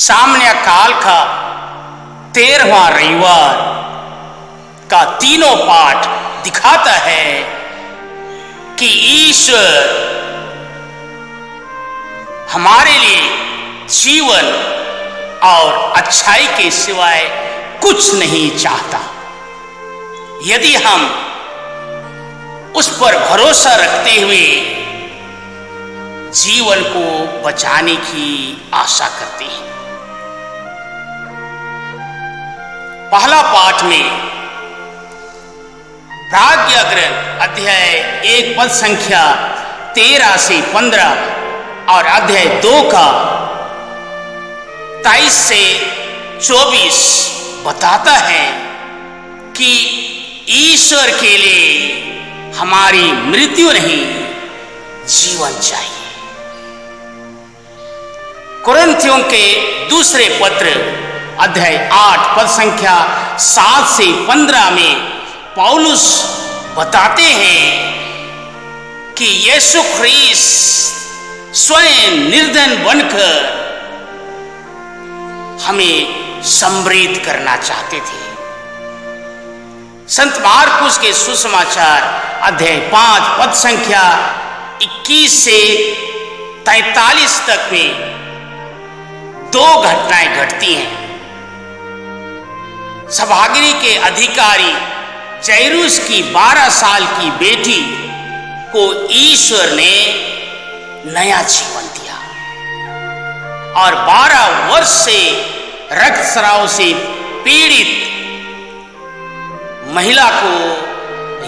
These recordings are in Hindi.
सामने काल का 13वां रविवार का तीनों पाठ दिखाता है कि ईश्वर हमारे लिए जीवन और अच्छाई के सिवाय कुछ नहीं चाहता। यदि हम उस पर भरोसा रखते हुए जीवन को बचाने की आशा करते हैं। पहला पाठ में प्राज्ञा ग्रंथ अध्याय 1 पद संख्या 13 से 15 और अध्याय 2 का 23 से 24 बताता है कि ईश्वर के लिए हमारी मृत्यु नहीं, जीवन चाहिए। कुरिन्थियों के दूसरे पत्र अध्याय 8 पद संख्या 7 से 15 में पौलुस बताते हैं कि यीशु ख्रीस्त स्वयं निर्धन बनकर हमें समृद्ध करना चाहते थे। संत मार्कुस के सुसमाचार अध्याय 5 पद संख्या 21 से 43 तक में 2 घटनाएं घटती हैं। सभागिरी के अधिकारी जैरूस की 12 साल की बेटी को ईश्वर ने नया जीवन दिया और 12 वर्ष से रक्तस्राव से पीड़ित महिला को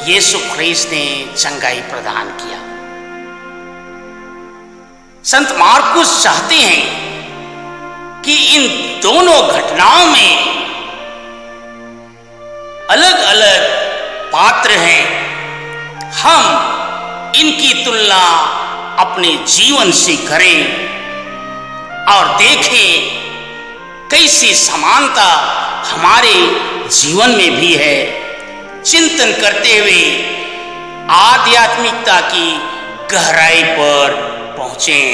यीशु ख्रीस्त ने चंगाई प्रदान किया। संत मार्कुस चाहते हैं कि इन दोनों घटनाओं में अलग अलग पात्र हैं। हम इनकी तुलना अपने जीवन से करें और देखें कैसी समानता हमारे जीवन में भी है। चिंतन करते हुए आध्यात्मिकता की गहराई पर पहुंचें।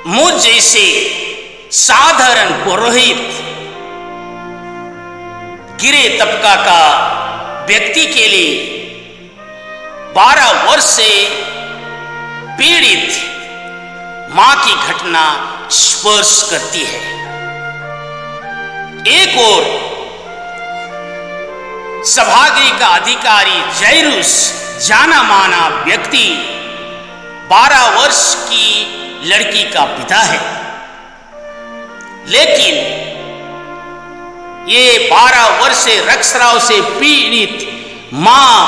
मुझ जैसे साधारण पुरोहित गिरे तबका का व्यक्ति के लिए 12 वर्ष से पीड़ित मां की घटना स्पर्श करती है। एक और सभागिरी का अधिकारी जैरूस जाना माना व्यक्ति 12 वर्ष की लड़की का पिता है, लेकिन ये 12 वर्ष से रक्तस्राव से पीड़ित मां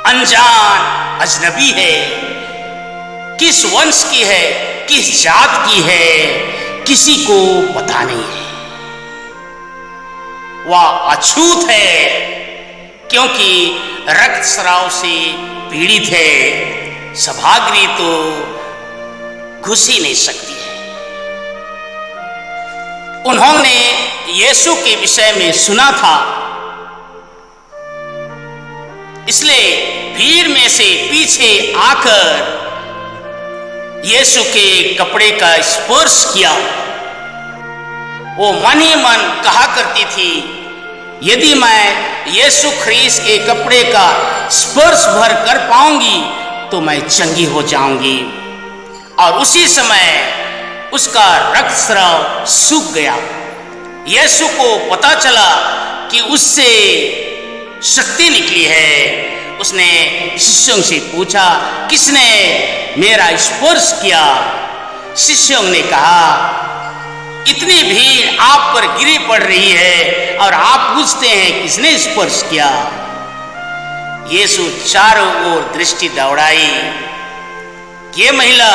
अनजान अजनबी है। किस वंश की है, किस जात की है, किसी को पता नहीं है। वह अछूत है क्योंकि रक्तस्राव से पीड़ित है। सभागिरी तो घुस ही नहीं सकती है। उन्होंने यीशु के विषय में सुना था, इसलिए भीड़ में से पीछे आकर यीशु के कपड़े का स्पर्श किया। वो मन ही मन कहा करती थी, यदि मैं यीशु ख्रीस्त के कपड़े का स्पर्श भर कर पाऊंगी तो मैं चंगी हो जाऊंगी। और उसी समय उसका रक्तस्राव सूख गया। यीशु को पता चला कि उससे शक्ति निकली है। उसने शिष्यों से पूछा, किसने मेरा स्पर्श किया? शिष्यों ने कहा, इतनी भीड़ आप पर गिरी पड़ रही है और आप पूछते हैं किसने स्पर्श किया। यीशु चारों ओर दृष्टि दौड़ाई। ये महिला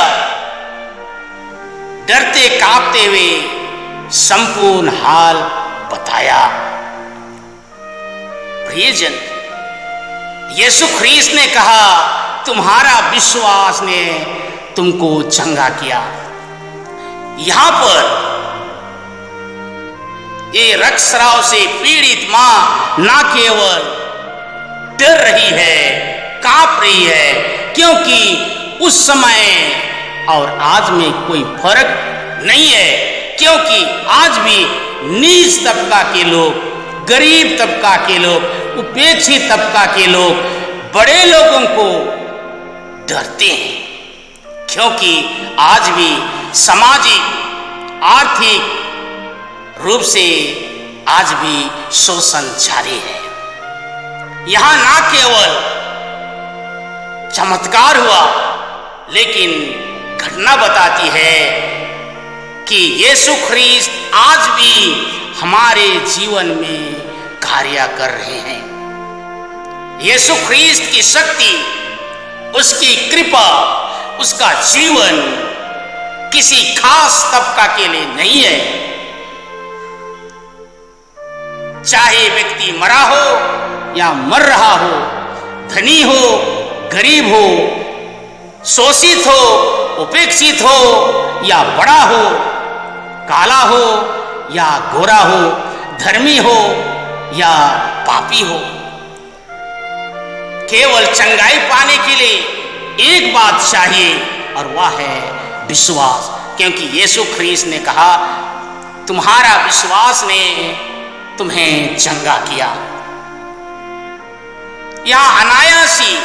डरते कांपते हुए संपूर्ण हाल बताया। प्रियजन, यीशु ख्रीस्त ने कहा, तुम्हारा विश्वास ने तुमको चंगा किया। यहां पर ये रक्तस्राव से पीड़ित मां ना केवल डर रही है, कांप रही है, क्योंकि उस समय और आज में कोई फर्क नहीं है, क्योंकि आज भी नीच तबका के लोग, गरीब तबका के लोग, उपेक्षित तबका के लोग बड़े लोगों को डरते हैं, क्योंकि आज भी सामाजिक आर्थिक रूप से आज भी शोषण जारी है। यहां ना केवल चमत्कार हुआ, लेकिन घटना बताती है कि यीशु ख्रीस्त आज भी हमारे जीवन में कार्य कर रहे हैं। यीशु ख्रीस्त की शक्ति, उसकी कृपा, उसका जीवन किसी खास तबका के लिए नहीं है। चाहे व्यक्ति मरा हो या मर रहा हो, धनी हो, गरीब हो, शोषित हो, उपेक्षित हो या बड़ा हो, काला हो या गोरा हो, धर्मी हो या पापी हो, केवल चंगाई पाने के लिए एक बात चाहिए और वह है विश्वास, क्योंकि यीशु ख्रीस्त ने कहा, तुम्हारा विश्वास ने तुम्हें चंगा किया। यहां अनायासी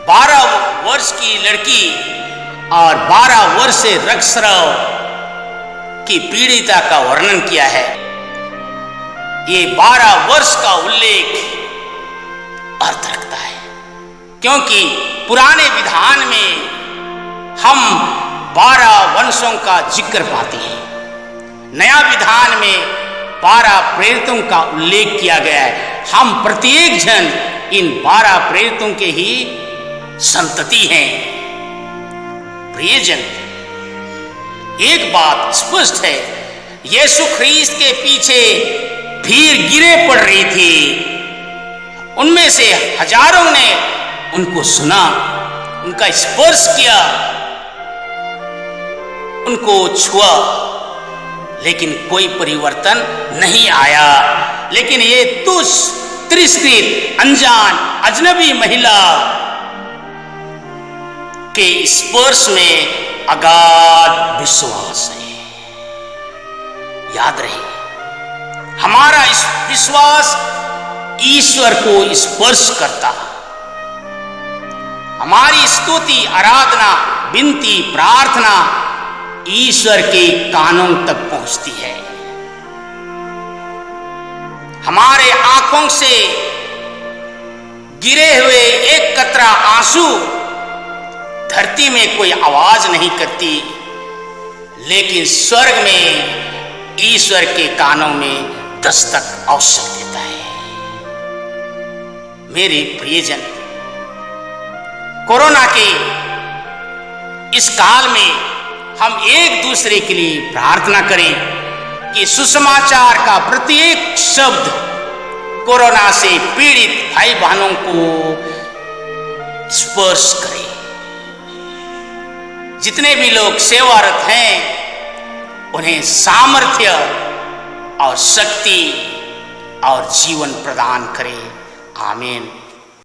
12 वर्ष की लड़की और 12 वर्ष से रक्तस्राव की पीड़िता का वर्णन किया है। ये 12 वर्ष का उल्लेख अर्थ रखता है, क्योंकि पुराने विधान में हम 12 वंशों का जिक्र पाते हैं। नया विधान में 12 प्रेरितों का उल्लेख किया गया है। हम प्रत्येक जन इन 12 प्रेरितों के ही संतति हैं। प्रियजन, एक बात स्पष्ट है, यीशु ख्रीस्त के पीछे भीड़ गिरे पड़ रही थी। उनमें से हजारों ने उनको सुना, उनका स्पर्श किया, उनको छुआ, लेकिन कोई परिवर्तन नहीं आया। लेकिन ये तुच्छ, तिरस्कृत, अनजान, अजनबी महिला के स्पर्श में अगाध विश्वास है। याद रहे, हमारा इस विश्वास ईश्वर को स्पर्श करता। हमारी स्तुति, आराधना, विनती, प्रार्थना ईश्वर के कानों तक पहुंचती है। हमारे आंखों से गिरे हुए एक कतरा आंसू धरती में कोई आवाज नहीं करती, लेकिन स्वर्ग में ईश्वर के कानों में दस्तक अवश्य देता है। मेरे प्रियजन, कोरोना के इस काल में हम एक दूसरे के लिए प्रार्थना करें कि सुसमाचार का प्रत्येक शब्द कोरोना से पीड़ित भाई बहनों को स्पर्श करे। जितने भी लोग सेवारत हैं, उन्हें सामर्थ्य और शक्ति और जीवन प्रदान करे। आमीन।